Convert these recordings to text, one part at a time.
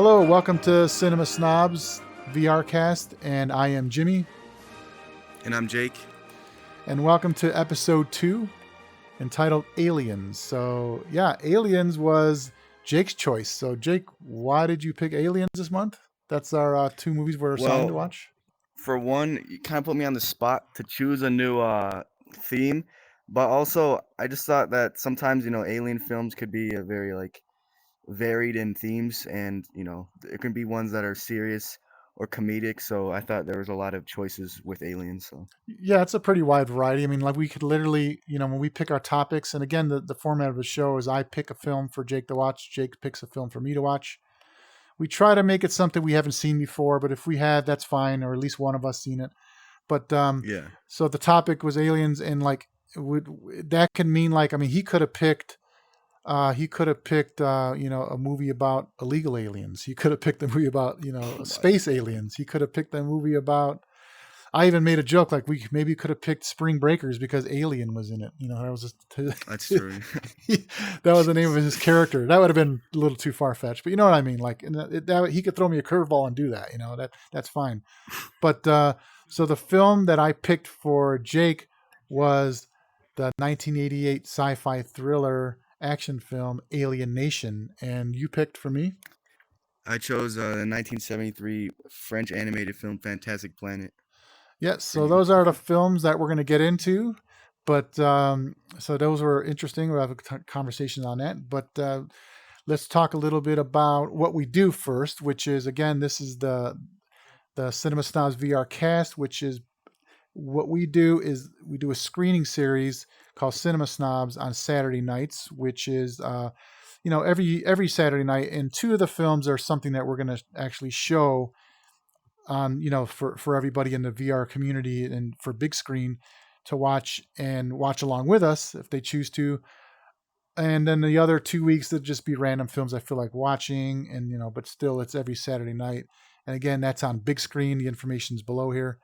Hello, welcome to CINEMA SNOBS VR CAST, and I am Jimmy. And I'm Jake. And welcome to episode 2, entitled Aliens. So, yeah, Aliens was Jake's choice. So, Jake, why did you pick Aliens this month? That's our 2 movies we're assigned to watch. For one, you kind of put me on the spot to choose a new theme, but also I just thought that sometimes, alien films could be a very varied in themes, and it can be ones that are serious or comedic. So I thought there was a lot of choices with aliens. So yeah, it's a pretty wide variety. I mean, like we could literally, when we pick our topics, and again, the format of the show is I pick a film for Jake to watch, Jake picks a film for me to watch. We try to make it something we haven't seen before, but if we had, that's fine, or at least one of us seen it. But yeah, so the topic was aliens, and that could mean he could have picked. A movie about illegal aliens. He could have picked a movie about, space aliens. He could have picked a movie about. I even made a joke like we maybe could have picked Spring Breakers because Alien was in it. That was that's true. That was the name of his character. That would have been a little too far fetched, but you know what I mean. Like he could throw me a curveball and do that. That's fine. But so the film that I picked for Jake was the 1988 sci-fi thriller action film Alien Nation, and you picked for me? I chose the 1973 French animated film Fantastic Planet. Yes, so those are the films that we're going to get into, but so those were interesting. We'll have a conversation on that, but let's talk a little bit about what we do first, which is, again, this is the CINEMA SNOBS VR cast, which is what we do is we do a screening series called CINEMA SNOBS on Saturday nights, which is every Saturday night, and 2 of the films are something that we're going to actually show on for everybody in the VR community and for Bigscreen to watch along with us if they choose to. And then the other 2 weeks that just be random films I feel like watching, and but still it's every Saturday night. And again, that's on Bigscreen. The information's below here.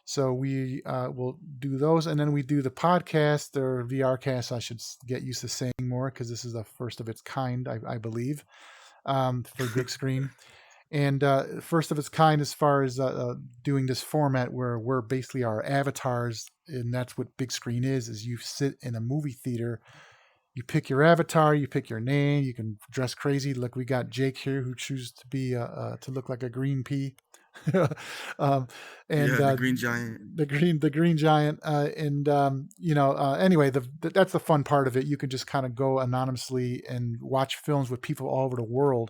So we will do those, and then we do the podcast or VR cast. I should get used to saying more because this is the first of its kind, I believe, for Bigscreen. And first of its kind as far as doing this format where we're basically our avatars, and that's what Bigscreen is you sit in a movie theater, you pick your avatar, you pick your name, you can dress crazy. Look, we got Jake here who chooses to be to look like a green pea. The green giant. The green giant. Anyway, that's the fun part of it. You can just kind of go anonymously and watch films with people all over the world.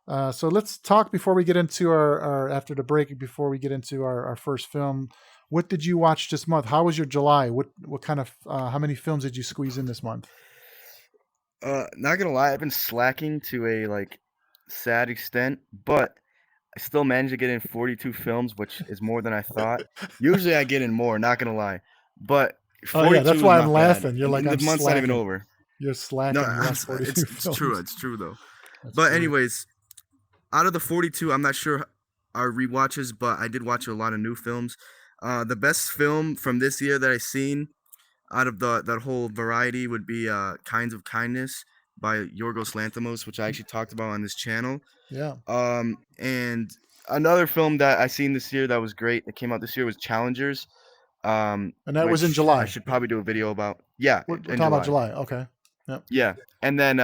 So let's talk before we get into our after the break, before we get into our first film. What did you watch this month? How was your July? What kind of how many films did you squeeze in this month? Not gonna lie, I've been slacking to a sad extent, but I still managed to get in 42 films, which is more than I thought. Usually I get in more, not gonna lie. But 42 that's why I'm laughing. Bad. You're like, the I'm month's slacking. not even over. You're slacking. No, it's true. It's true though. But anyways, out of the 42, I'm not sure our rewatches, but I did watch a lot of new films. The best film from this year that I've seen out of that whole variety would be Kinds of Kindness by Yorgos Lanthimos, which I actually talked about on this channel. Yeah. And another film that I seen this year that was great, that came out this year, was Challengers. And that was in July. I should probably do a video about. Yeah, we're talking about July. Okay. Yep. Yeah, and then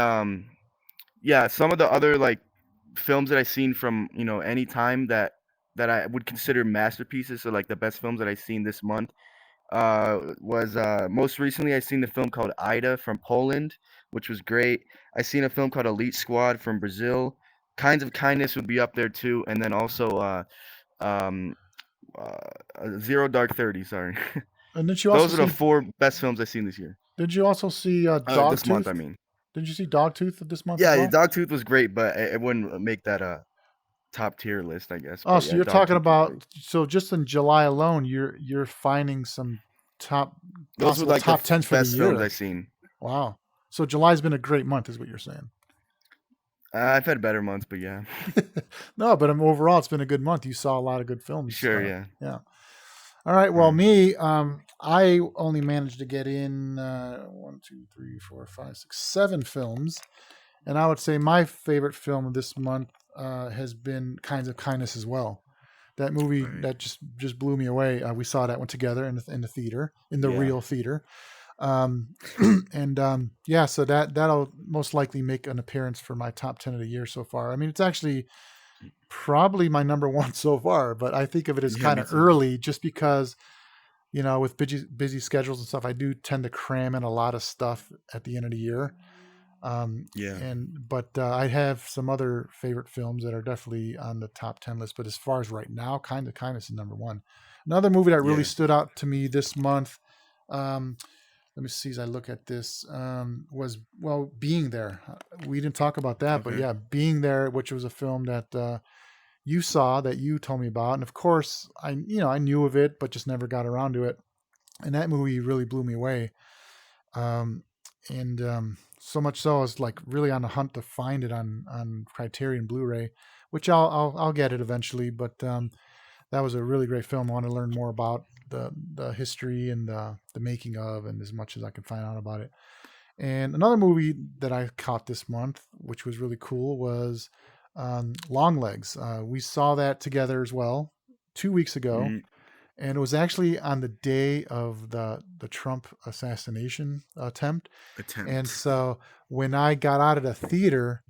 some of the other films that I've seen from any time that I would consider masterpieces, so the best films that I've seen this month. Was most recently I seen the film called Ida from Poland, which was great. I seen a film called Elite Squad from Brazil. Kinds of Kindness would be up there too, and then also Zero Dark 30. Sorry. And did you also those are the 4 best films I've seen this year. Did you also see Dogtooth? This month, I mean. Did you see Dogtooth this month? Yeah, Dogtooth was great, but it wouldn't make that top tier list, I guess. Oh, so you're talking about just in July alone, you're finding some top. Those were top 10 for the year. Films I've seen. Wow. So July's been a great month, is what you're saying. I've had better months, but yeah. No, but overall, it's been a good month. You saw a lot of good films. Sure, yeah. Yeah. All right. Well, me, I only managed to get in 1, 2, 3, 4, 5, 6, 7 films. And I would say my favorite film of this month has been Kinds of Kindness as well. That movie Right. that just blew me away. We saw that one together in the theater, in the Yeah. real theater. Um, and yeah, so that'll most likely make an appearance for my top 10 of the year so far. I mean, it's actually probably my number one so far, but I think of it as Yeah, kind me of too. early just because, with busy schedules and stuff, I do tend to cram in a lot of stuff at the end of the year. Yeah. But I have some other favorite films that are definitely on the top 10 list. But as far as right now, Kind of Kindness is number one. Another movie that really Yeah. stood out to me this month, um, let me see as I look at this, was, well, Being There. We didn't talk about that, but Okay. yeah, Being There, which was a film that you saw, that you told me about. And of course, I knew of it, but just never got around to it. And that movie really blew me away. Um, and so much so I was like really on the hunt to find it on Criterion Blu-ray, which I'll get it eventually. But that was a really great film. I want to learn more about the history and the making of, and as much as I can find out about it. And another movie that I caught this month, which was really cool, was Longlegs. We saw that together as well 2 weeks ago, Mm, and it was actually on the day of the Trump assassination attempt. And attempt. so when I got out of the theater,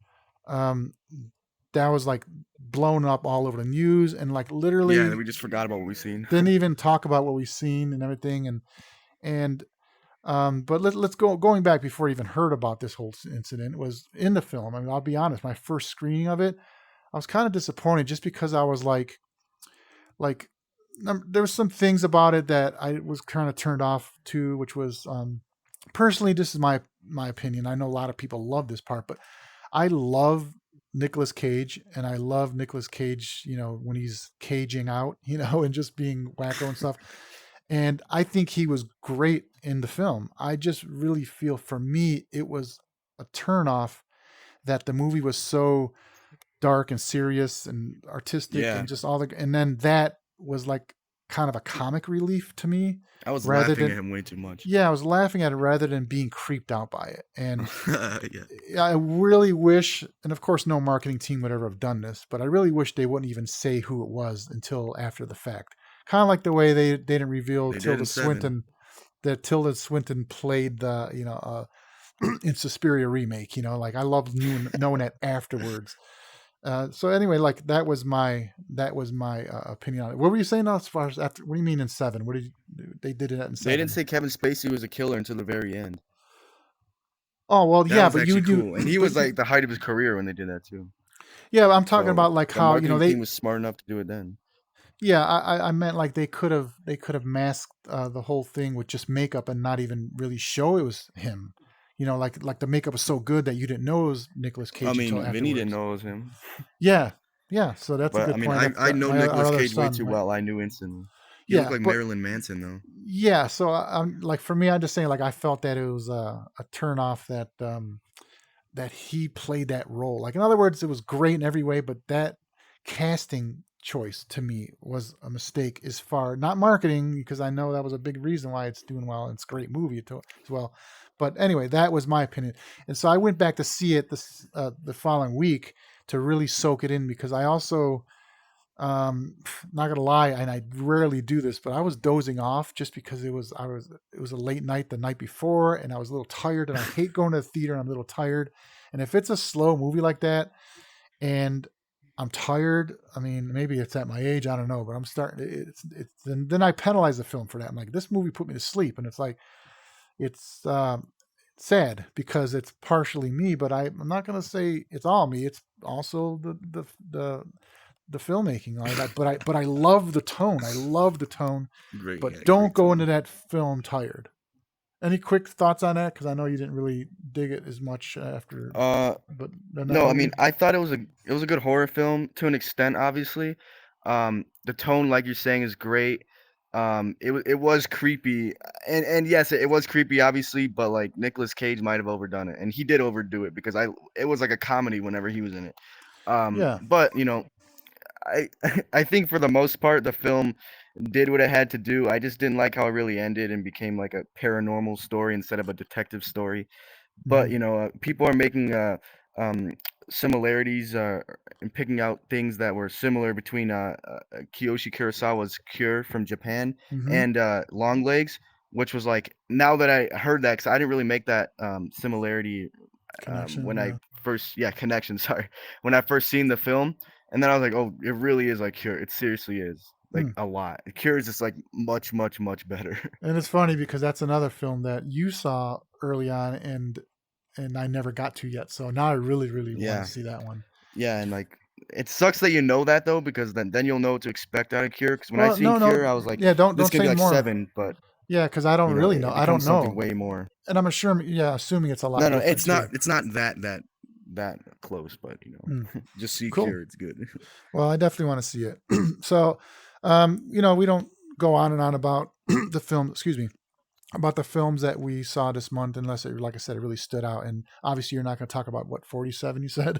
um, that was like blown up all over the news, and like Yeah, and literally we just forgot about what we've seen. didn't even talk about what we've seen and everything. And but let's going back before I even heard about this whole incident, was in the film. I mean, I'll be honest, my first screening of it, I was kind of disappointed just because I was like there was some things about it that I was kind of turned off to, which was personally, this is my opinion. I know a lot of people love this part, but I love Nicolas Cage, and I love Nicolas Cage, when he's caging out, and just being wacko and stuff. And I think he was great in the film. I just really feel, for me, it was a turnoff that the movie was so dark and serious and artistic Yeah, and just and then that was like kind of a comic relief to me, I was rather laughing at than, him way too much. yeah, I was laughing at it rather than being creeped out by it. And Yeah, I really wish, and of course no marketing team would ever have done this, but I really wish they wouldn't even say who it was until after the fact. Kind of like the way they didn't reveal they did in Seven. that Tilda Swinton played the, in Suspiria remake, like I love knowing that afterwards. So anyway, like that was my opinion on it. What were you saying now as far as after? What do you mean in Seven? What did they did it in They didn't Seven? say Kevin Spacey was a killer until the very end. Oh well, That yeah, was but actually cool, and he but was like the height of his career when they did that too. yeah, I'm talking So about like the how marketing they. team was smart enough to do it then. Yeah, I meant like they could have masked the whole thing with just makeup and not even really show it was him. Like the makeup was so good that you didn't know it was Nicolas I Cage until mean, Vinny didn't afterwards. know it was him, Yeah, yeah. So that's a but I good mean, point. I That's I know our Nicolas other Cage way son, too right? well. I knew instantly. He looked Yeah, like but Marilyn Manson though. yeah. So I'm like, for me, I'm just saying, like, I felt that it was a turn off that he played that role. Like, in other words, it was great in every way, but that casting choice to me was a mistake, as far, not marketing, because I know that was a big reason why it's doing well and it's a great movie as well. But anyway, that was my opinion. And so I went back to see it the following week to really soak it in, because I also, not gonna lie, and I rarely do this, but I was dozing off just because it was a late night the night before, and I was a little tired, and I hate going to the theater and I'm a little tired. And if it's a slow movie like that and I'm tired, I mean, maybe it's at my age, I don't know, but I'm starting, it's then I penalize the film for that. I'm like, this movie put me to sleep. And it's like, it's sad because it's partially me, but I'm not gonna say it's all me. It's also the filmmaking. But I love the tone. I love the tone. Great, yeah, But don't great go into tone. that film tired. Any quick thoughts on that? Because I know you didn't really dig it as much after, Uh, but in that no, I mean, movie. I thought it was a good horror film to an extent, obviously. The tone, like you're saying, is great. It was creepy, and yes, it was creepy, obviously, but like Nicolas Cage might have overdone it, and he did overdo it because it was like a comedy whenever he was in it. Yeah. But I I think for the most part the film did what it had to do. I just didn't like how it really ended and became like a paranormal story instead of a detective story. Hmm. But people are making um, similarities and picking out things that were similar between Kiyoshi Kurosawa's Cure from Japan Mm-hmm. and Longlegs, which was like, now that I heard that, because I didn't really make that similarity Connection. when I Yeah. first, yeah, connection, sorry, when I first seen the film, and then I was like, oh, it really is like Cure. It seriously is like Hmm. a lot. Cure is just like much, much, much better. And it's funny because that's another film that you saw early on, and I never got to yet. So now I really, really want to Yeah. see that one. Yeah, and like it sucks that you know that though, because then you'll know what to expect out of Cure. Because when I Well, seen no, Cure, no, I was like, yeah, this don't could be say like more. 7, but Yeah, because I don't really know. it I don't becomes something know, way more. and I'm assuming. Yeah, assuming it's a No, lot no, different too. it's not that close, but Hmm. just see Cool. Cure, it's good. Well, I definitely want to see it. So, we don't go on and on about the film. Excuse me, about the films that we saw this month, unless it, like I said, it really stood out. And obviously, you're not going to talk about what 47 you said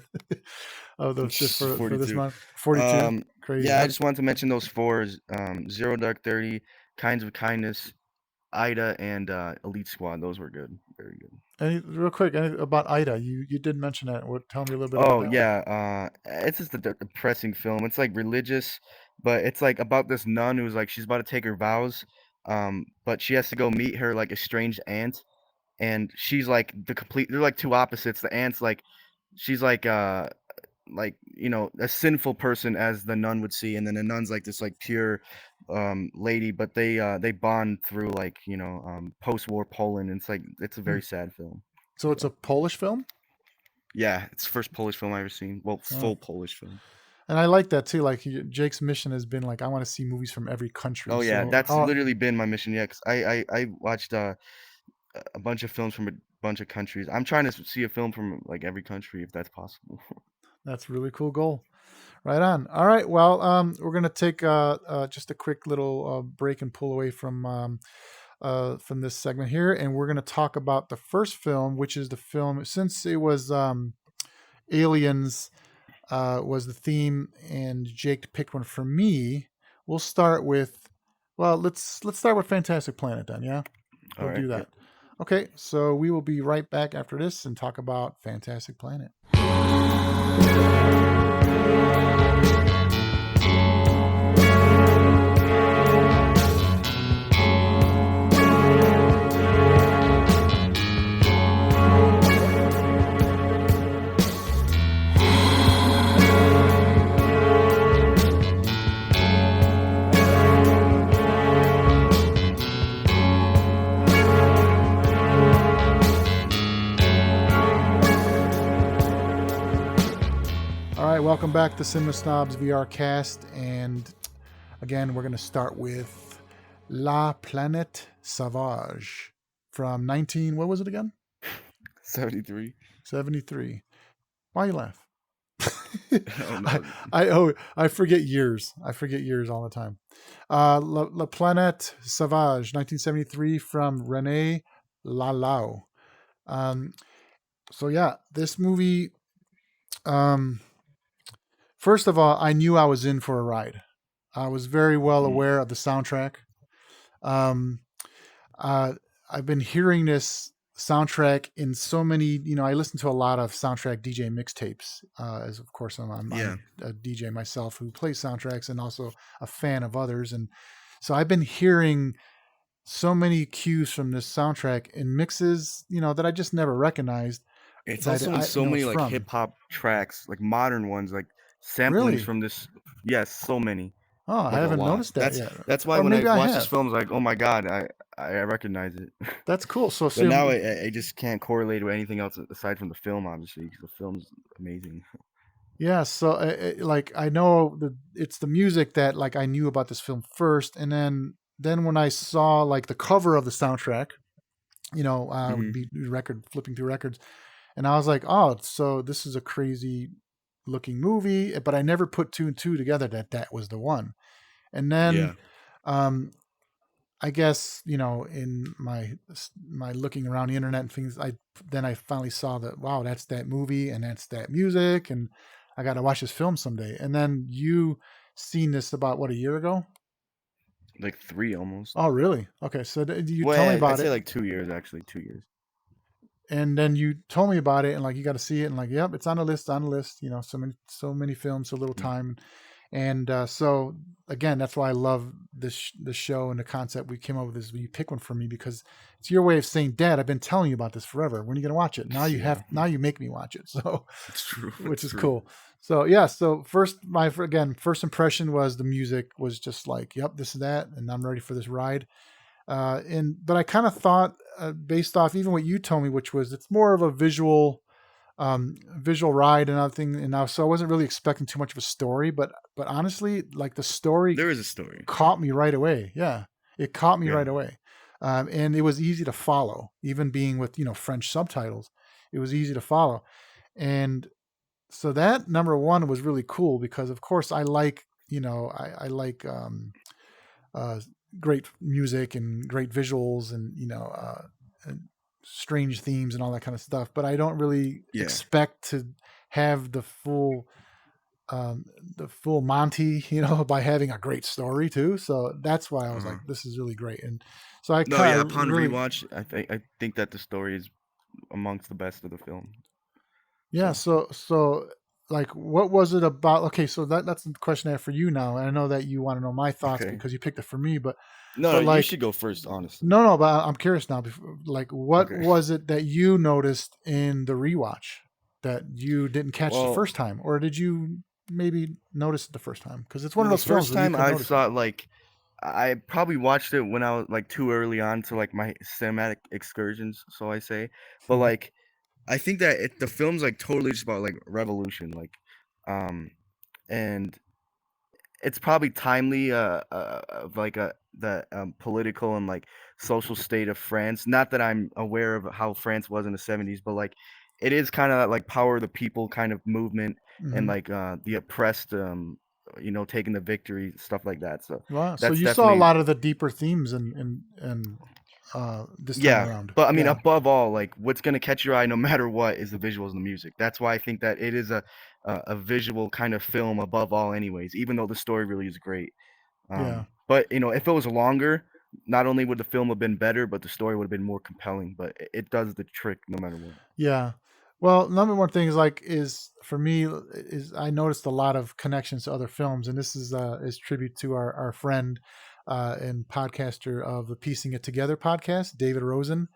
of for this 42. month. 42, crazy. Yeah, I just wanted to mention those four: Zero Dark 30, Kinds of Kindness, Ida, and Elite Squad. Those were good, very good. Real quick, about Ida, you did mention that. Tell me a little bit about Oh that one. yeah, it's just a depressing film. It's like religious, but it's like about this nun who's like she's about to take her vows, but she has to go meet her like estranged aunt, and she's like the complete. They're like two opposites. The aunt's like, she's like a sinful person as the nun would see, and then the nun's like this like pure lady, but they bond through like post-war Poland. And it's a Hmm. very sad film. So it's a Polish film. Yeah, it's the first Polish film I ever seen. Well, Oh. full Polish film. And I like that too. Like Jake's mission has been like, I want to see movies from every country. Oh yeah, So that's how literally been my mission. Yeah, 'cause I watched a bunch of films from a bunch of countries. I'm trying to see a film from like every country if that's possible. that's a really cool goal. Right on. All right. Well, we're gonna take just a quick little break and pull away from this segment here, and we're gonna talk about the first film, which is the film since it was Aliens was the theme, and Jake picked one for me. We'll start with, well, let's start with Fantastic Planet then. Yeah, All we'll right. do Yep. that. Okay, so we will be right back after this and talk about Fantastic Planet. All right, welcome back to Cinema Snobs VR Cast, and again, we're going to start with La Planete Savage from what was it again? 73. 73. Why you laugh? Oh no. I forget years. I forget years all the time. La Planète Savage, 1973, from René Laloux. So yeah, this movie. First of all, I knew I was in for a ride. I was very well Mm. aware of the soundtrack. Um, uh, I've been hearing this soundtrack in so many. I listen to a lot of soundtrack DJ mixtapes. As of course, I'm Yeah. a DJ myself who plays soundtracks and also a fan of others. And so I've been hearing so many cues from this soundtrack in mixes, that I just never recognized It's that also in so it's many like from. hip hop tracks, like modern ones, like samplings Really? from this. Yes, so many, Oh, I like a haven't lot. noticed that yet. That's why Or when I maybe I watch this have. film, I was like, oh my god, I recognize it. That's cool. So, But now see, I just can't correlate with anything else aside from the film, obviously, because the film's amazing. yeah. So, like, I know it's the music that like I knew about this film first, and then when I saw like the cover of the soundtrack, would Hmm. be record flipping through records, and I was like, oh, so this is a crazy looking movie, but I never put two and two together that was the one, and then. Yeah. Um, I guess in my looking around the internet and things, I finally saw that, wow, that's that movie and that's that music, and I got to watch this film someday. And then you seen this about what, a year ago? Like 3 almost. Oh, really? Okay, so you tell me Well, I'd about say it. like 2 years actually, 2 years. and then you told me about it, and like, you got to see it, and like, yep, it's on the list, on the list. You know, so many films, so little Mm. time, and so again, that's why I love this show, and the concept we came up with is you pick one for me because it's your way of saying, Dad, I've been telling you about this forever. When are you gonna watch it? Yeah, Now you make me watch it. So, it's true. which It's is true. cool. So yeah, so first impression was the music was just like, yep, this is that, and I'm ready for this ride. But I kind of thought, based off even what you told me, which was it's more of a visual ride and everything. And now, so I wasn't really expecting too much of a story, but honestly, like the story There is a story. caught me right away. Yeah, it caught me Yeah. right away, and it was easy to follow, even being with French subtitles. It was easy to follow, and so that number one was really cool because, of course, I like I like uh, great music and great visuals and strange themes and all that kind of stuff. But I don't really Yeah. expect to have um, the full Monty, by having a great story too. So that's why I was like, Uh-huh. this is really great. And so I No, kind yeah. of Upon really, rewatch, I think that the story is amongst the best of the film. yeah. So So like, what was it about? Okay, so that's the question I have for you now. And I know that you want to know my thoughts okay. because you picked it for me, No, no, but you like, should go first. Honestly. no, but I'm curious now. Like, what Okay. was it that you noticed in the rewatch that you didn't catch the Well, first time, or did you maybe notice it the first time? Because it's one of the those films first where you time can I notice it. saw it, like, I probably watched it when I was like too early on to like my cinematic excursions, so I say. But Mhm. like, I think that the film's like totally just about like revolution, like, um, and it's probably timely of like the political and like social state of France. Not that I'm aware of how France was in the 70s, but like it is kind of like power of the people kind of movement and Mhm. like the oppressed taking the victory, stuff like that. So Wow. So that's you saw a definitely. lot of the deeper themes and this time Yeah, around. but I mean, Yeah. above all, like what's gonna catch your eye no matter what is the visuals and the music. That's why I think that it is a visual kind of film above all, anyways. Even though the story really is great. Yeah. But if it was longer, not only would the film have been better, but the story would have been more compelling. But it does the trick no matter what. Yeah. Well, number one thing is for me is I noticed a lot of connections to other films, and this is tribute to our friend and podcaster of the Piecing It Together podcast, David Rosen.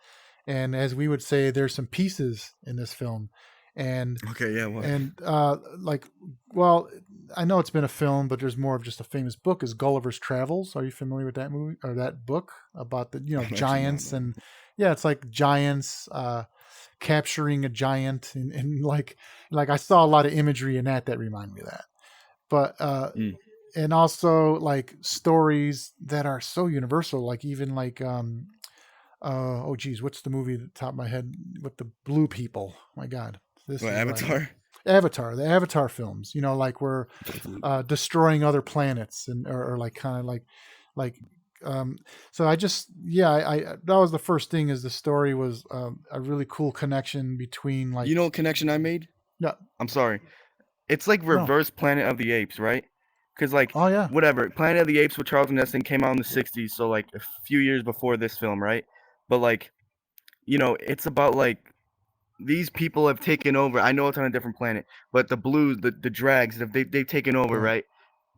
And as we would say, there's some pieces in this film, and Okay, yeah, what? like, well, I know it's been a film, but there's more of just a famous book. Is Gulliver's Travels? Are you familiar with that movie or that book about the I'm actually not. giants No. and yeah, it's like giants capturing a giant and like I saw a lot of imagery in that remind me of that. But Mm. and also like stories that are so universal, like even like oh geez, what's the movie at the top of my head with the blue people? My God, this What, is why I love Avatar? Avatar, the Avatar films. Like we're destroying other planets and or like kind of like um so I just yeah I that was the first thing is the story was a really cool connection between like You know what connection I made? yeah I'm sorry. It's like no reverse Planet of the Apes, right? Because like oh yeah whatever, Planet of the Apes with Charlton Heston came out in the '60s, so like a few years before this film, right? But like it's about like these people have taken over. I know it's on a different planet, but the blues, the drags, they've taken over, yeah right?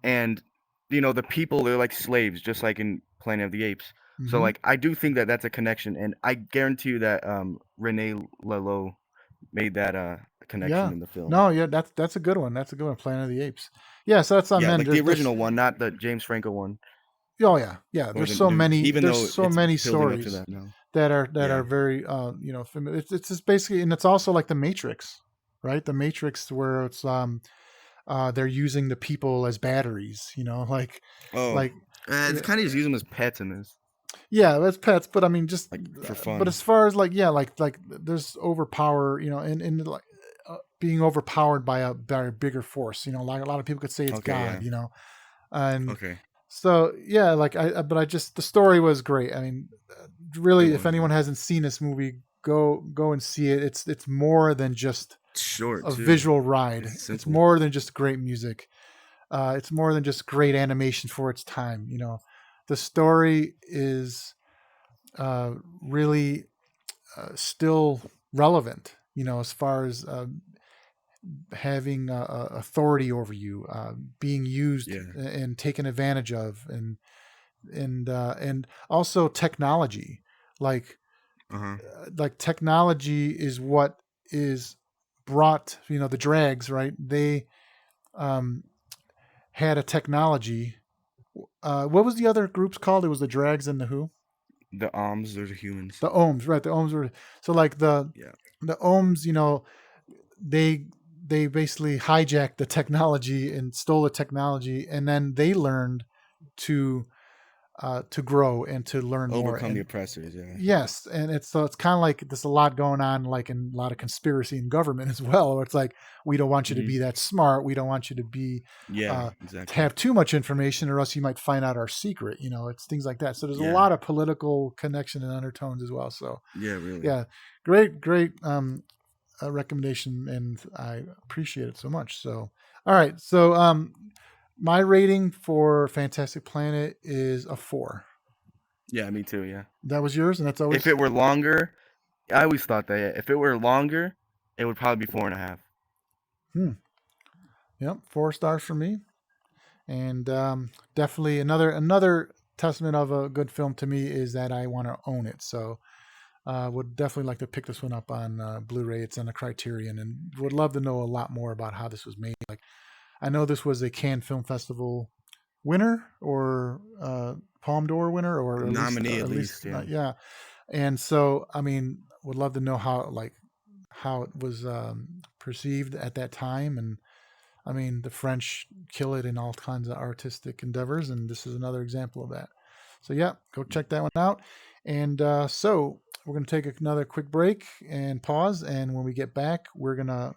And the people, they're like slaves, just like in Planet of the Apes. So mm-hmm. like I do think that that's a connection, and I guarantee you that Renee Lalo made that connection Yeah in the film. no yeah that's a good one, that's a good one, Planet of the Apes. Yeah, so that's what I Yeah, meant. like the There's original one, not the James Franco one, oh yeah or there's the so new. many Even there's though so it's many building up to stories that now. that are Yeah. very familiar. It's just basically, and it's also like the Matrix, right? The Matrix where it's they're using the people as batteries, Oh, like it's yeah, kind of just use them as pets in this, yeah, that's pets, but I mean just like for but fun. as far as like yeah, like there's overpower, and like being overpowered by a bigger force, like a lot of people could say it's Okay, God, yeah. and Okay, so yeah, like but I just the story was great. I mean, it really, if was. anyone Yeah. hasn't seen this movie, go and see it. It's more than just It's short a too. visual ride. It's It's simple. more than just great music. It's more than just great animation for its time. The story is really still. relevant, as far as having authority over you, being used Yeah. and taken advantage of, and also technology, like Uh-huh. technology is what is brought, the drags, right? They um, had a technology. What was the other groups called? It was the drags and the who? The Oms, those are humans. The ohms, right? The ohms were so like Yeah. the ohms. They they basically hijacked the technology and stole the technology, and then they learned to grow and to learn more. Overcome the And oppressors, yeah. yes, and it's kind of like there's a lot going on, like in a lot of conspiracy in government as well. Where it's like, we don't want you to Hmm. be that smart. We don't want you to be Yeah, to exactly. have too much information, or else you might find out our secret. It's things like that. So there's a Yeah. lot of political connection and undertones as well. So Yeah, really. yeah, great recommendation, and I appreciate it so much. So all right, so my rating for Fantastic Planet is a 4. Yeah, me too, yeah. That was yours, and that's If always it were longer, I always thought that, yeah, if it were longer, it would probably be 4.5. Yep, 4 stars for me, and definitely another testament of a good film to me is that I want to own it. So would definitely like to pick this one up on Blu-ray. It's on the Criterion, and would love to know a lot more about how this was made. Like, I know this was a Cannes Film Festival winner, or Palme d'Or winner, or Nominee at at least least, yeah. yeah. And so, I mean, would love to know how it was perceived at that time. And I mean, the French kill it in all kinds of artistic endeavors, and this is another example of that. So yeah, go check that one out. And so we're going to take another quick break and pause. And when we get back, we're going to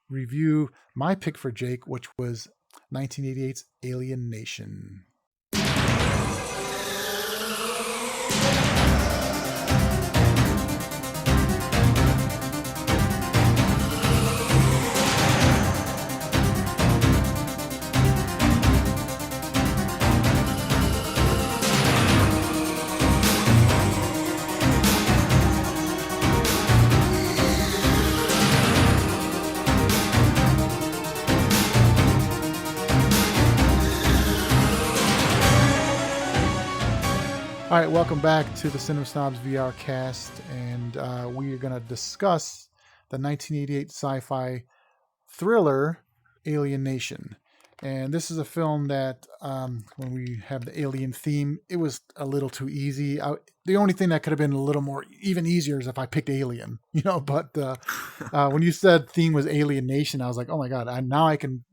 review my pick for Jake, which was 1988's Alien Nation. All right, welcome back to the Cinema Snobs VR cast, and we are going to discuss the 1988 sci-fi thriller Alien Nation. And this is a film that, when we have the alien theme, it was a little too easy. The only thing that could have been a little more, even easier, is if I picked Alien, But when you said theme was Alien Nation, I was like, oh my god! Now I can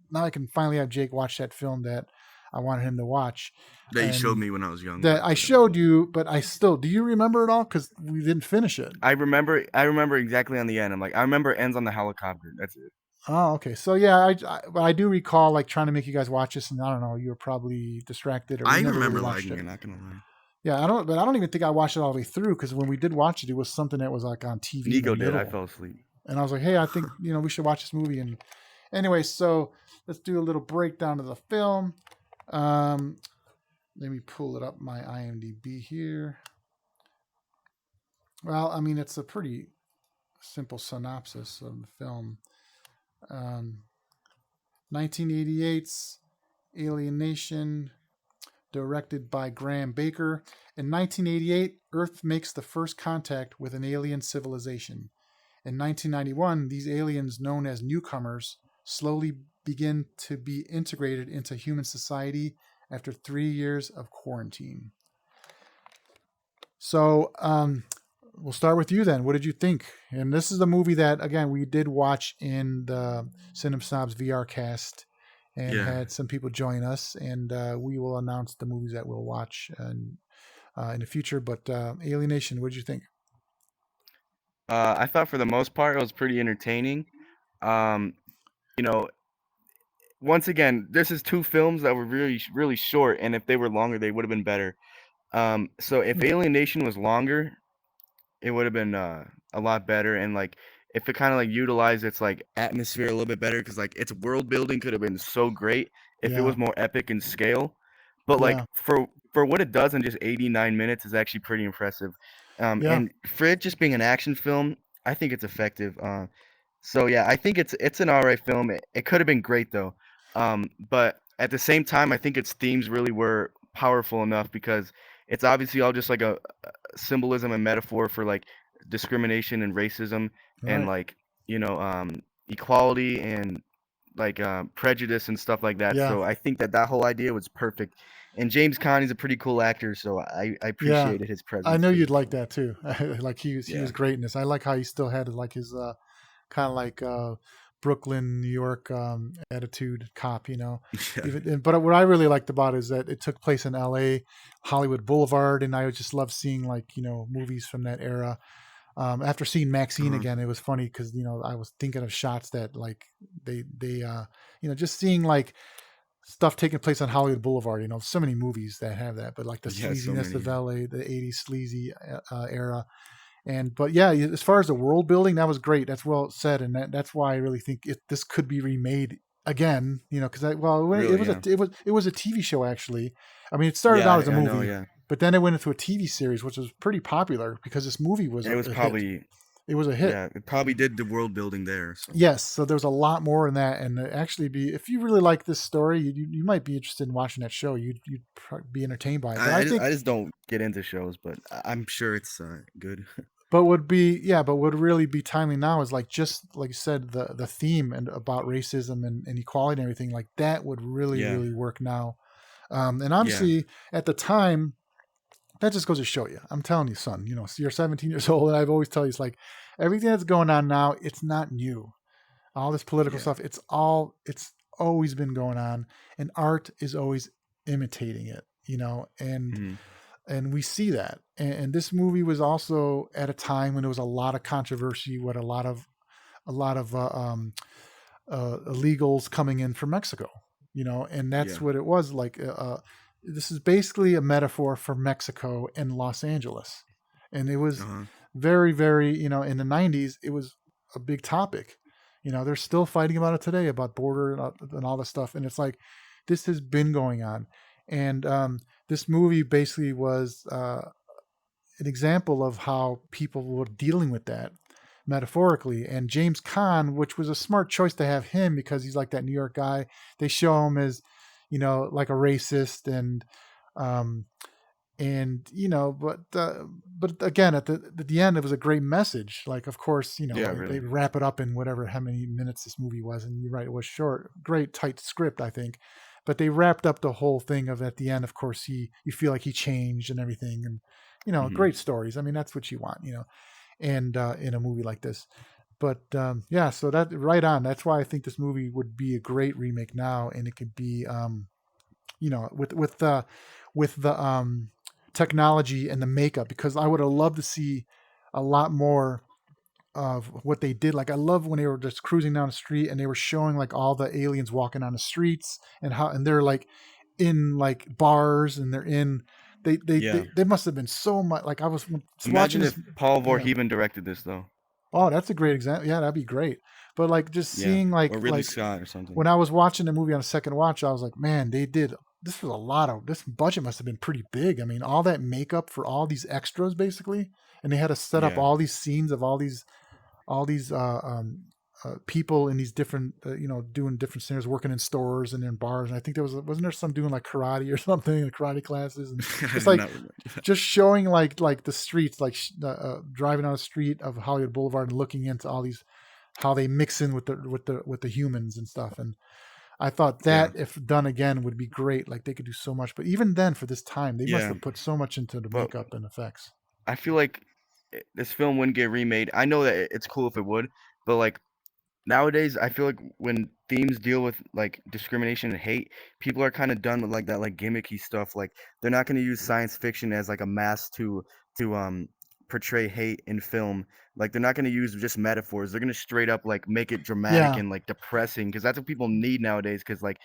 finally have Jake watch that film that I wanted him to watch. That you showed And me when I was young. that I showed you, but I still, do you remember it all? Because we didn't finish it. I remember exactly on the end. I remember it ends on the helicopter. That's it. Oh, okay. So yeah, but I do recall like trying to make you guys watch this, and I don't know, you were probably distracted, or I we never remember really watched liking it. it, not gonna lie. Yeah, but I don't even think I watched it all the way through, because when we did watch it, it was something that was like on TV Nico in the did. middle, I fell asleep. and I was like, hey, I think we should watch this movie. And anyway, so let's do a little breakdown of the film. Let me pull it up, my IMDb here. Well, I mean, it's a pretty simple synopsis of the film. 1988's Alien Nation, directed by Graham Baker. In 1988, Earth makes the first contact with an alien civilization. In 1991, these aliens, known as newcomers, slowly begin to be integrated into human society after 3 years of quarantine. So, we'll start with you then. What did you think? And this is a movie that, again, we did watch in the Cinema Snobs VR cast, and had some people join us. And we will announce the movies that we'll watch in the future. But Alien Nation, what did you think? I thought for the most part it was pretty entertaining. Um, you know, once again, this is two films that were really short, and if they were longer, they would have been better. So if Alien Nation was longer, it would have been a lot better, and like if it kind of like utilized its like atmosphere a little bit better, because like its world building could have been so great if it Yeah. was more epic in scale. But like Yeah. for what it does in just 89 minutes is actually pretty impressive. Yeah. And for it just being an action film, I think it's effective. So yeah, I think it's an alright film. It could have been great though. But at the same time, I think its themes really were powerful enough because it's obviously all just like a symbolism and metaphor for like discrimination and racism and Right. like equality and like prejudice and stuff like that. Yeah. So I think that whole idea was perfect. And James Caan is a pretty cool actor, so I Yeah. appreciated his I presence know too. you'd like So that too. Like he yeah, was great in this. I like how he still had like his kind of like Brooklyn, New York attitude cop, you know. yeah, But what I really liked about it is that it took place in L.A., Hollywood Boulevard, and I just love seeing like movies from that era. After seeing Maxine uh-huh. again, it was funny because I was thinking of shots that like they just seeing like stuff taking place on Hollywood Boulevard. So many movies that have that, but like the Yeah, so sleaziness many. of Yeah. LA, the '80s sleazy era. But yeah, as far as the world building, that was great. That's well said, and that's why I really think this could be remade again. Because it Really, was yeah. a TV show actually. I mean, it started Yeah, out as a I know, movie, yeah. but then it went into a TV series, which was pretty popular because this movie was And it was a hit. probably It was a hit. yeah, it probably did the world building there. So Yes, so there's a lot more in that, and actually, if you really like this story, you might be interested in watching that show. You'd probably be entertained by it. But I I think, just don't get into shows, but I'm sure it's good. but would really be timely now is like just like you said, the theme and about racism and equality and everything like that would really Yeah, really work now. And yeah, obviously, at the time, that just goes to show you. I'm telling you, son. You're 17 years old, and I've always tell you, it's like everything that's going on now. It's not new. All this political yeah. stuff, it's always been going on, and art is always imitating it, Hmm. and we see that. And this movie was also at a time when there was a lot of controversy, what a lot of illegals coming in from Mexico, and that's Yeah. what it was like. This is basically a metaphor for Mexico and Los Angeles, and it was Uh-huh. very, very, in the '90s, it was a big topic. They're still fighting about it today about border and all this stuff, and it's like this has been going on, and this movie basically was an example of how people were dealing with that metaphorically. And James Caan, which was a smart choice to have him because he's like that New York guy. They show him as, like a racist um, but again, at the end, it was a great message. Like, of course, Yeah, they really. wrap it up in whatever how many minutes this movie was, and you're right, it was short, great tight script, I think, but they wrapped up the whole thing of at the end. Of course, you feel like he changed and everything, and Hmm. great stories. I mean, that's what you want, and in a movie like this. But yeah, so that right on. That's why I think this movie would be a great remake now, and it could be with the technology and the makeup, because I would have loved to see a lot more of what they did. Like I love when they were just cruising down the street and they were showing like all the aliens walking on the streets and they're like in like bars and they're in Yeah. they must have been so much like I was watching Imagine this. if Paul Yeah. Verhoeven directed this though. Oh, that's a great example. Yeah, that'd be great. But like just Yeah. seeing Or Ridley like Scott or something. when I was watching the movie on a second watch, I was like, man, they did this was a lot of this budget must have been pretty big. I mean, all that makeup for all these extras basically, and they had to set up Yeah. all these scenes of all these people in these different doing different scenarios, working in stores and in bars. And I think there wasn't there some doing like karate or something, karate classes, and I just do like not remember that. just showing like the streets, like driving on the street of Hollywood Boulevard and looking into all these how they mix in with the humans and stuff. And I thought Yeah. that if done again would be great. Like they could do so much. But even then, for this time, they must Yeah. have put so much into the But makeup and effects. I feel like this film wouldn't get remade. I know that it's cool if it would, but like nowadays, I feel like when themes deal with like discrimination and hate, people are kind of done with like that like gimmicky stuff. Like they're not going to use science fiction as like a mask to portray hate in film. Like they're not going to use just metaphors. They're going to straight up like make it dramatic Yeah. and like depressing because that's what people need nowadays. Because like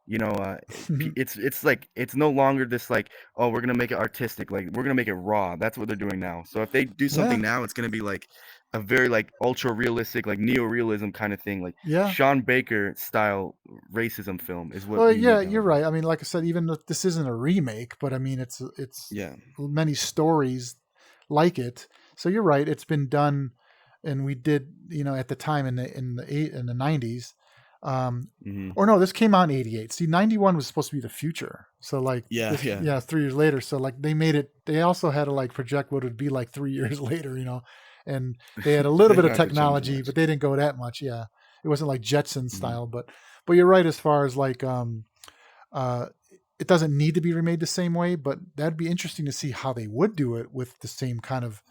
it's like it's no longer this like, oh, we're gonna make it artistic, like we're gonna make it raw. That's what they're doing now. So if they do Yeah. something now, it's gonna be like a very like ultra realistic, like neo-realism kind of thing, like Yeah. Sean Baker style racism film is what Well, we yeah, need you're nowadays. right. I mean, like I said, even if this isn't a remake, but I mean, it's Yeah, many stories like it. So you're right. It's been done and we did, at the time in the 90s. Um, Hmm. or no, this came out in 88. See, 91 was supposed to be the future. So like Yeah, this, yeah. yeah, 3 years later. So like they also had to like project what it would be like 3 years later, and they had a little They bit don't of have to change technology, much. but they didn't go that much. Yeah. It wasn't like Jetson Hmm. style, but you're right as far as like, uh, it doesn't need to be remade the same way, but that'd be interesting to see how they would do it with the same kind of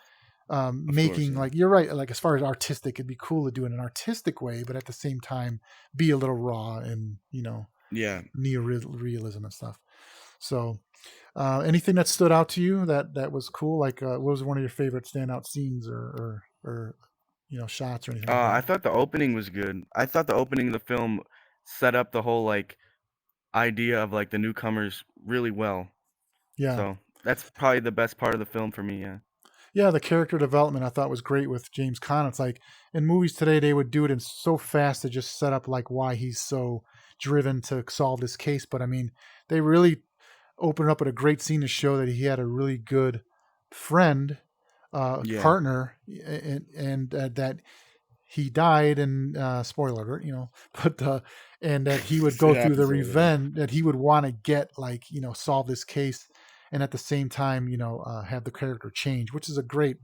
Of course, making. yeah. Like you're right, like as far as artistic, it'd be cool to do it in an artistic way, but at the same time be a little raw and Yeah. neo-realism and stuff. So anything that stood out to you that was cool, like what was one of your favorite standout scenes or shots or anything like I that? thought the opening was good. I thought the opening of the film set up the whole like idea of like the newcomers really well. Yeah. So that's probably the best part of the film for me. Yeah. Yeah, the character development I thought was great with James Caan. It's like in movies today they would do it in so fast to just set up like why he's so driven to solve this case. But I mean, they really opened up with a great scene to show that he had a really good friend, Yeah. partner, and that he died, and spoiler alert, but and that he would go It through the happens over there. revenge, that he would want to get like solve this case, and at the same time have the character change, which is a great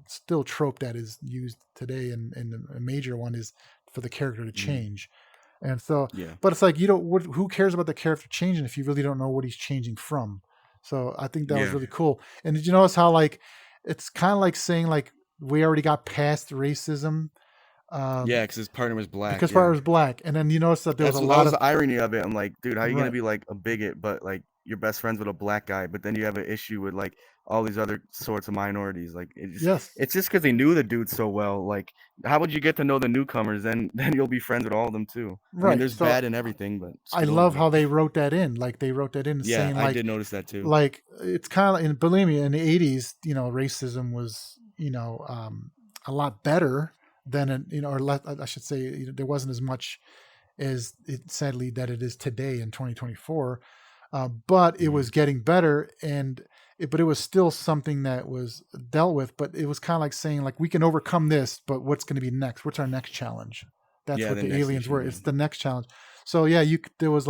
still trope that is used today, and a major one is for the character to Hmm. change. And so, Yeah. but it's like who cares about the character changing if you really don't know what he's changing from? So I think that was Yeah. really cool. And did you notice how like it's kind of like saying like we already got past racism, um, Yeah, because his partner was black. because part Yeah. was black, and then you notice that there was a That lot was of the irony of it. I'm like, dude, how you gonna right, be like a bigot, but like you're best friends with a black guy, but then you have an issue with like all these other sorts of minorities. Like yes, it's just because they knew the dude so well. Like, how would you get to know the newcomers? Then then you'll be friends with all of them too. I mean, right. there's So bad in everything, but I still a love little how bit. they wrote that in. Like they wrote that in Yeah, saying I like did notice that too. like it's kind of, and believe me, in the 80s, racism was a lot better than or I should say, there wasn't as much as it sadly that it is today in 2024, but it Hmm. was getting better, but it was still something that was dealt with. But it was kind of like saying like we can overcome this, but what's going to be next? What's our next challenge? That's Yeah, what the the next aliens issue. were. Yeah. It's the next challenge. So yeah, there was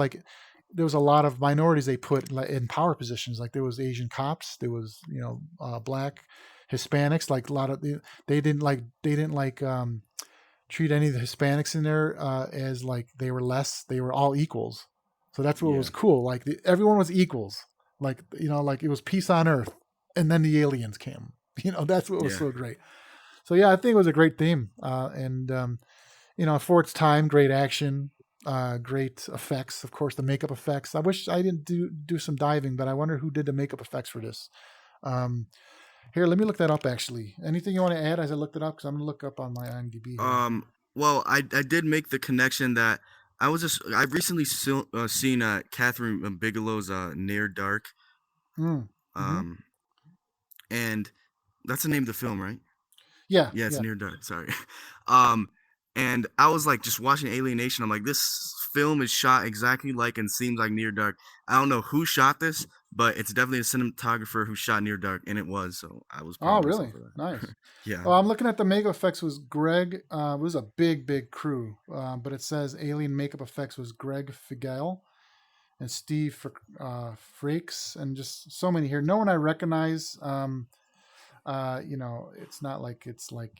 a lot of minorities they put in power positions. Like there was Asian cops, there was black, Hispanics. Like a lot of they didn't treat any of the Hispanics in there as like they were less. They were all equals. So that's what Yeah. was cool. Like everyone was equals. Like like it was peace on earth, and then the aliens came. That's what was Yeah. so great. So yeah, I think it was a great theme, and for its time, great action, great effects. Of course, the makeup effects. I wish I didn't do some diving, but I wonder who did the makeup effects for this. Um, Here, let me look that up. Actually, anything you want to add as I looked it up? Because I'm gonna look up on my IMDb here. Well, I did make the connection that I've recently seen Catherine Bigelow's Near Dark, Mm. Hmm. um, and that's the name of the film, right? Yeah, Yeah, it's yeah. Near Dark. Sorry. um, and I was like just watching Alienation. I'm like, this film is shot exactly like and seems like Near Dark. I don't know who shot this, but it's definitely a cinematographer who shot Near Dark, and it was. So I was proud Oh, of myself really? for that. Nice. Yeah. Oh, I'm looking at the makeup effects. Was Greg? It was a big crew, but it says alien makeup effects was Greg Figel and Steve Frakes, and just so many here. No one I recognize. It's not like it's like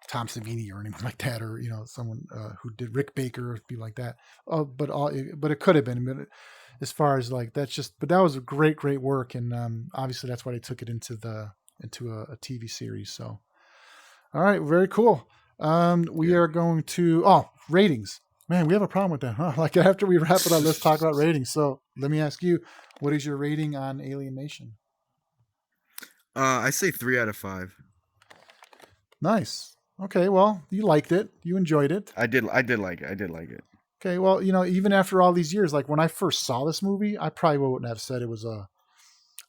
Tom Savini or anyone like that, or someone who did Rick Baker or be like that. But it could have been. But as far as like but that was a great work, and obviously that's why they took it into a TV series. So all right, very cool. We Yeah. are going to ratings. Man, we have a problem with that, huh? Like after we wrap it up, let's talk about ratings. So let me ask you, what is your rating on Alien Nation? I say 3 out of 5. Nice. Okay, well, you liked it. You enjoyed it. I did like it. I did like it. Okay, well, even after all these years, like when I first saw this movie, I probably wouldn't have said it was a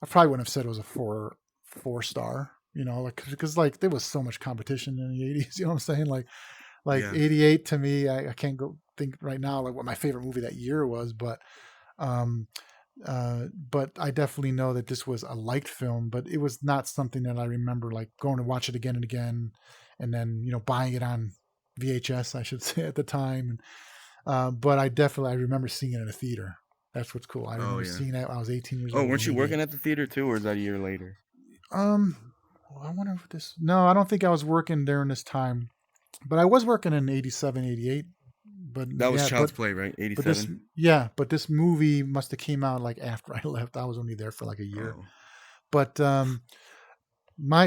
four star. Like because like there was so much competition in the 80s. You know what I'm saying? Like Yeah. 88 to me, I can't go think right now like what my favorite movie that year was, um, but I definitely know that this was a liked film, but it was not something that I remember like going to watch it again and again. and then buying it on VHS, I should say, at the time. But I remember seeing it in a theater. That's what's cool. I remember seeing that when I was 18 years old. Oh, weren't you working at the theater too, or is that a year later? I wonder if this. No, I don't think I was working during this time, but I was working in 87, 88. But that was Child's Play, right? 87. But this movie must have came out like after I left. I was only there for like a year. Oh. But my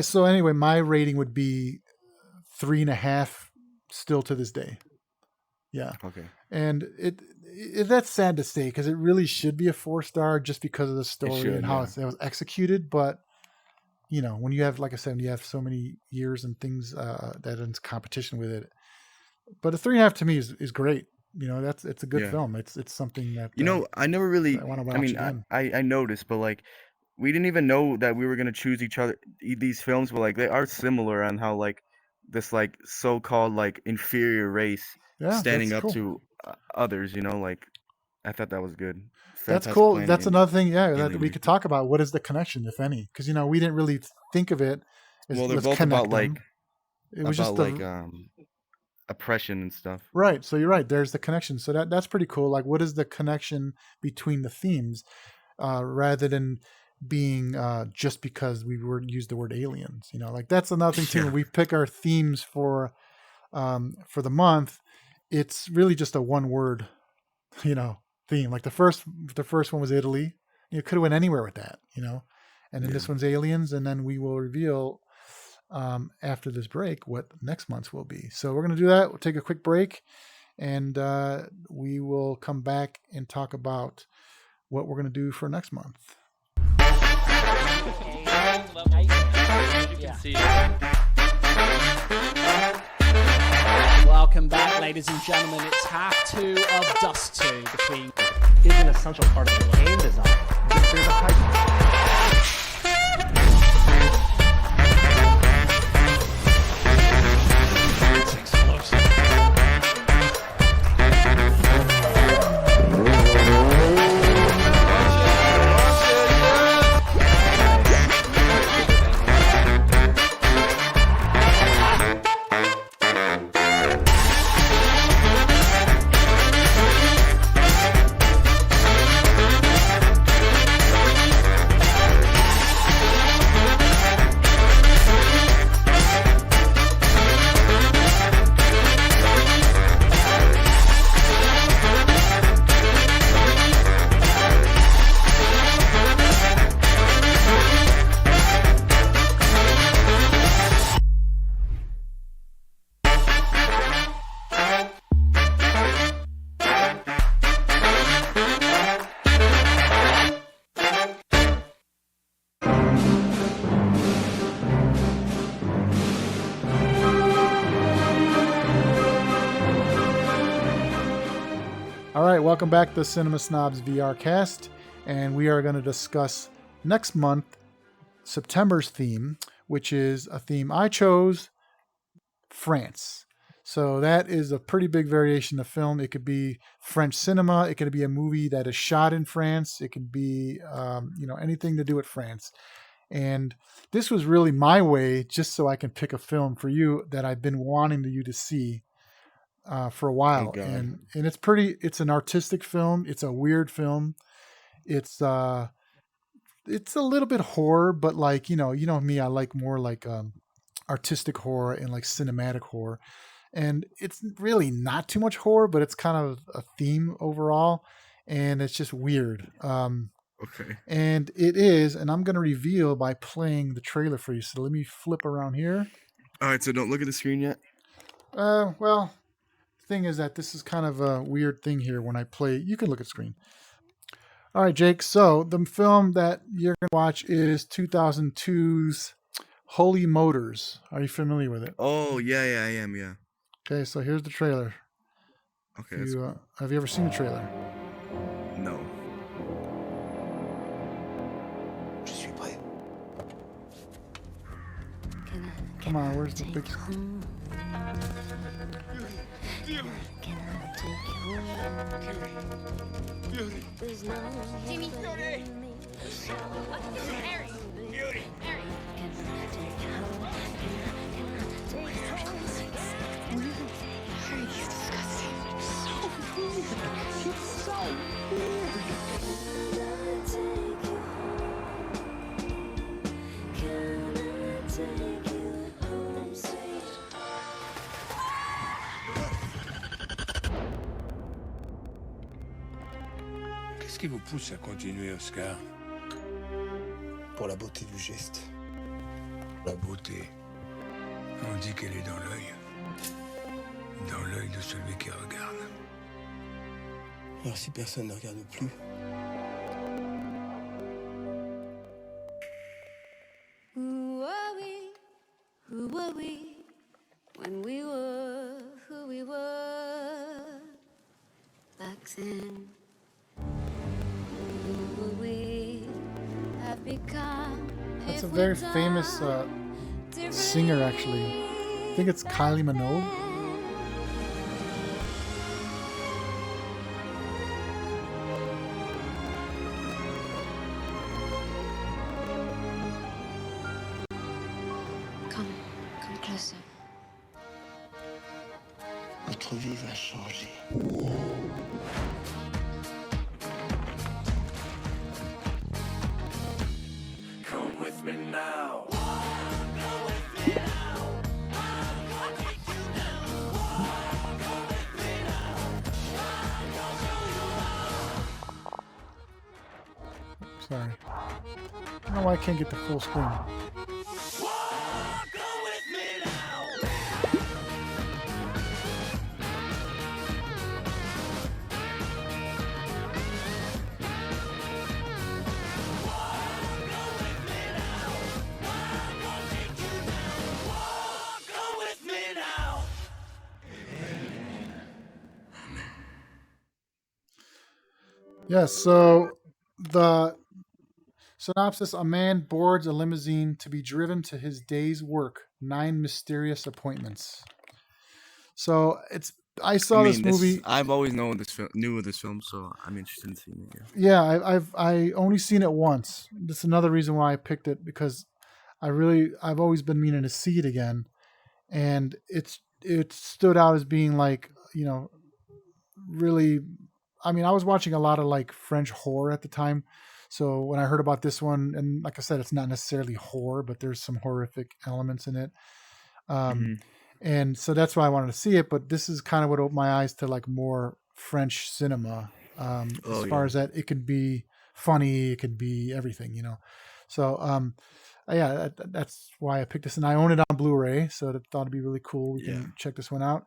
rating would be 3.5 still to this day. Yeah. Okay. And it that's sad to say because it really should be a 4-star just because of the story and how it was executed. But when you have, like I said, you have so many years and things that in competition with it. But a 3.5 to me is great. It's a good film. It's something that I never really. I want to watch again. I noticed, but like we didn't even know that we were gonna choose these films, but like they are similar on how like this like so-called like inferior race standing up to others. Like I thought that was good. That's cool. That's another thing, that we could talk about. What is the connection, if any? Because we didn't really think of it. Well, they're both about like it was just like oppression and stuff. Right. So you're right. There's the connection. So that's pretty cool. Like, what is the connection between the themes, rather than being just because we use the word aliens? Like that's another thing too. When we pick our themes for the month, it's really just a one word, theme. Like the first one was Italy. You could have went anywhere with that, and then this one's aliens, and then we will reveal after this break what next month's will be. So we're going to do that. We'll take a quick break, and we will come back and talk about what we're going to do for next month. Welcome back, ladies and gentlemen. It's half 2 of Dust 2 between is an essential part of the game design. There's a high. It's explosive. All right, welcome back to the Cinema Snobs VR Cast, and we are going to discuss next month September's theme, which is a theme I chose, France. So that is a pretty big variation of film. It could be French cinema. It could be a movie that is shot in France. It could be, anything to do with France. And this was really my way, just so I can pick a film for you that I've been wanting you to see for a while. And it's an artistic film. It's a weird film. It's a little bit horror, but like, you know me, I like more like artistic horror and like cinematic horror. And it's really not too much horror, but it's kind of a theme overall. And it's just weird. Okay. And it is, and I'm going to reveal by playing the trailer for you. So let me flip around here. All right, so don't look at the screen yet? Well, the thing is that this is kind of a weird thing here when I play. You can look at screen. All right, Jake. So the film that you're going to watch is 2002's Holy Motors. Are you familiar with it? Oh, yeah, I am, yeah. Okay, so here's the trailer. Okay. Have you ever seen the trailer? No. Come on, where's the big... Jimmie. Harry. Harry. Qu'est-ce qui vous pousse à continuer, Oscar? Pour la beauté du geste. La beauté. On dit qu'elle est dans l'œil. Dans l'œil de celui qui regarde. Alors si personne ne regarde plus, Who were we when we were who we were back then? Who will we have become? That's a if very we've famous done singer, actually. I think it's Kylie Minogue. Come closer. notre vie va changer. Come with me now. Sorry. I don't know why I can't get the full screen. Yes, so the synopsis: a man boards a limousine to be driven to his day's work. 9 mysterious appointments. So I saw this movie. I've always knew of this film, so I'm interested in seeing it. Yeah, I only seen it once. That's another reason why I picked it, because I've always been meaning to see it again, and it stood out as being like, really. I mean, I was watching a lot of like French horror at the time, so when I heard about this one, and like I said, it's not necessarily horror, but there's some horrific elements in it, and so that's why I wanted to see it. But this is kind of what opened my eyes to like more French cinema, as far as that it could be funny, it could be everything, So yeah, that's why I picked this, and I own it on Blu-ray, so I thought it'd be really cool. We can check this one out.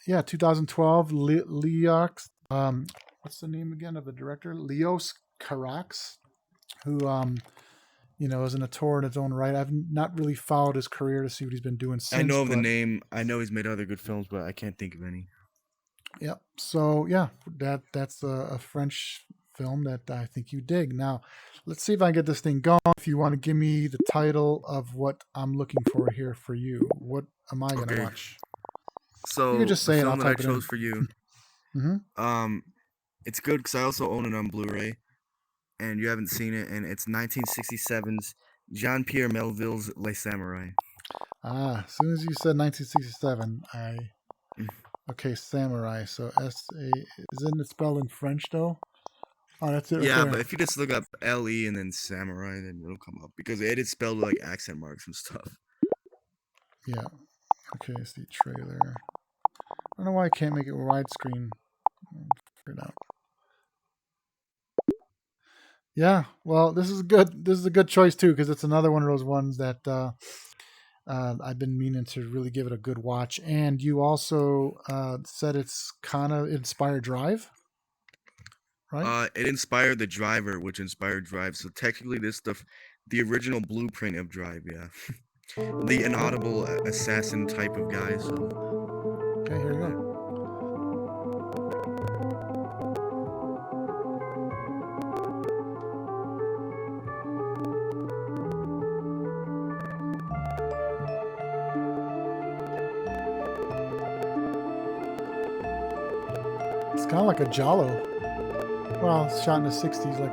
2012, Leox. What's the name again of the director? Leos Carax, who is in a tour in its own right. I've not really followed his career to see what he's been doing since. I know of the name. I know he's made other good films, but I can't think of any. Yep. So yeah, that's a French film that I think you dig. Now, let's see if I can get this thing going. If you want to give me the title of what I'm looking for here for you, what am I going to watch? So you can just say the it. film I'll that type I it chose in. for you. It's good because I also own it on Blu-ray, and you haven't seen it, and it's 1967's Jean-Pierre Melville's Les Samurai. As soon as you said 1967, okay, Samurai. So isn't it spelled in French though? Oh, that's it. Right there. But if you just look up L-E and then Samurai, then it'll come up, because it is spelled with like accent marks and stuff. Yeah. Okay, it's the trailer. I don't know why I can't make it widescreen. I'll figure it out. Yeah, well, this is good. This is a good choice too, because it's another one of those ones that I've been meaning to really give it a good watch. And you also said it's kind of inspired Drive, right? It inspired The Driver, which inspired Drive. So technically, this the original blueprint of Drive. Yeah, the inaudible assassin type of guy. So okay, here we go. It's kind of like a Giallo. Well, it's shot in the 60s, so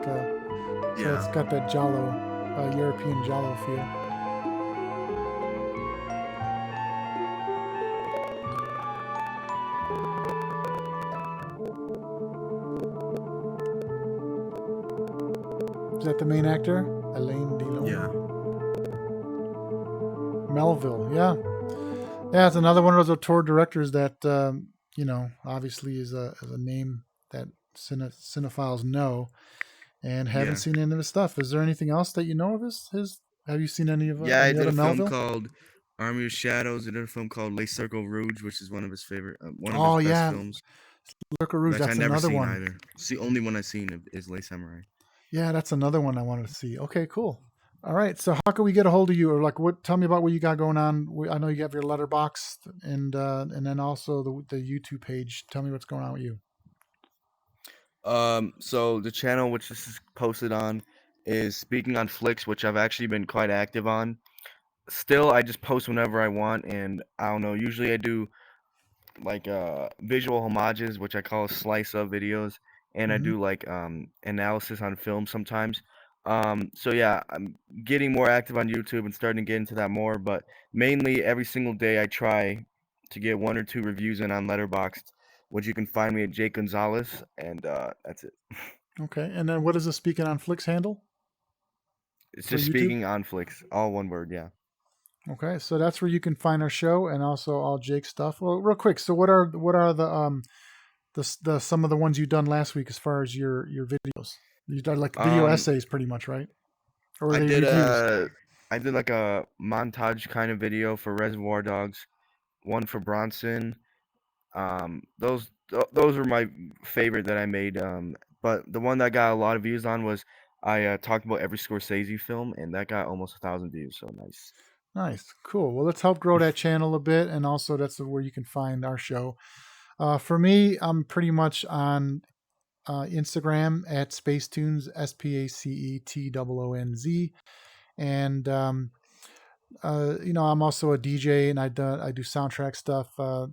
it's got that Giallo, European Giallo feel. Is that the main actor? Alain Delon. yeah. Melville, yeah. Yeah, it's another one of those tour directors that, obviously is a name that cinephiles know, and haven't Yeah. seen any of his stuff. Is there anything else that you know of his? Have you seen any of Yeah, I any did other a film Melville? called Army of Shadows. I did a film called Les Circle Rouge, which is one of his favorite, one of Oh his best yeah, films, Circle Rouge. which I That's never another seen one. either. It's the only one I've seen is Les Samurai. Yeah, that's another one I wanted to see. Okay, cool. All right, so how can we get a hold of you, or like, what? Tell me about what you got going on. I know you have your letterbox, and then also the YouTube page. Tell me what's going on with you. So the channel which this is posted on is Speaking on Flicks, which I've actually been quite active on. Still, I just post whenever I want, and I don't know. Usually, I do like visual homages, which I call slice of videos, and I Hmm. do like analysis on film sometimes. So yeah, I'm getting more active on YouTube and starting to get into that more, but mainly every single day I try to get 1 or 2 reviews in on Letterboxd, which you can find me at Jake Gonzalez, and that's it. Okay, and then what is the Speaking on Flicks handle It's for just YouTube? Speaking on Flicks, all one word, yeah. Okay, so that's where you can find our show and also all Jake's stuff. Well, real quick, so what are the some of the ones you done last week as far as your videos? You done like video Um, essays, pretty much, right? Or are I they did reviews? I did like a montage kind of video for Reservoir Dogs, one for Bronson. Those were my favorite that I made. But the one that got a lot of views on was I talked about every Scorsese film, and that got almost 1,000 views. So nice. Nice, cool. Well, let's help grow that channel a bit, and also that's where you can find our show. For me, I'm pretty much on Instagram at Spacetunes, SPACETOONZ, and I'm also a DJ, and I do soundtrack stuff. I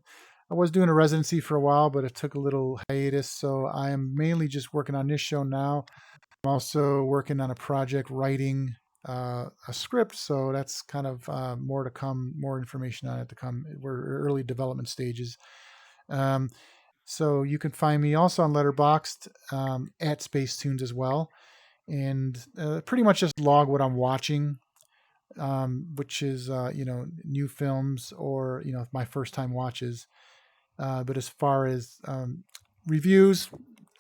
was doing a residency for a while, but it took a little hiatus, so I am mainly just working on this show now. I'm also working on a project writing a script, so that's kind of more to come, more information on it to come. We're early development stages. Um, so you can find me also on Letterboxd at Spacetunes as well, and pretty much just log what I'm watching, which is new films or my first time watches. But as far as reviews,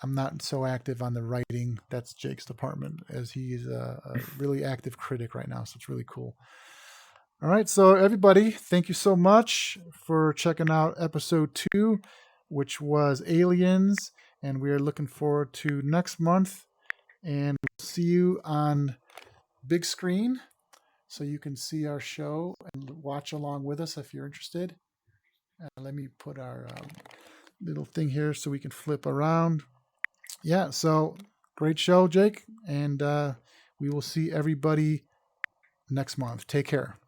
I'm not so active on the writing. That's Jake's department, as he is a really active critic right now. So it's really cool. All right, so everybody, thank you so much for checking out episode 2, which was Aliens, and we are looking forward to next month. And we'll see you on Bigscreen, so you can see our show and watch along with us if you're interested. Let me put our little thing here so we can flip around. Yeah, so great show, Jake, and we will see everybody next month. Take care.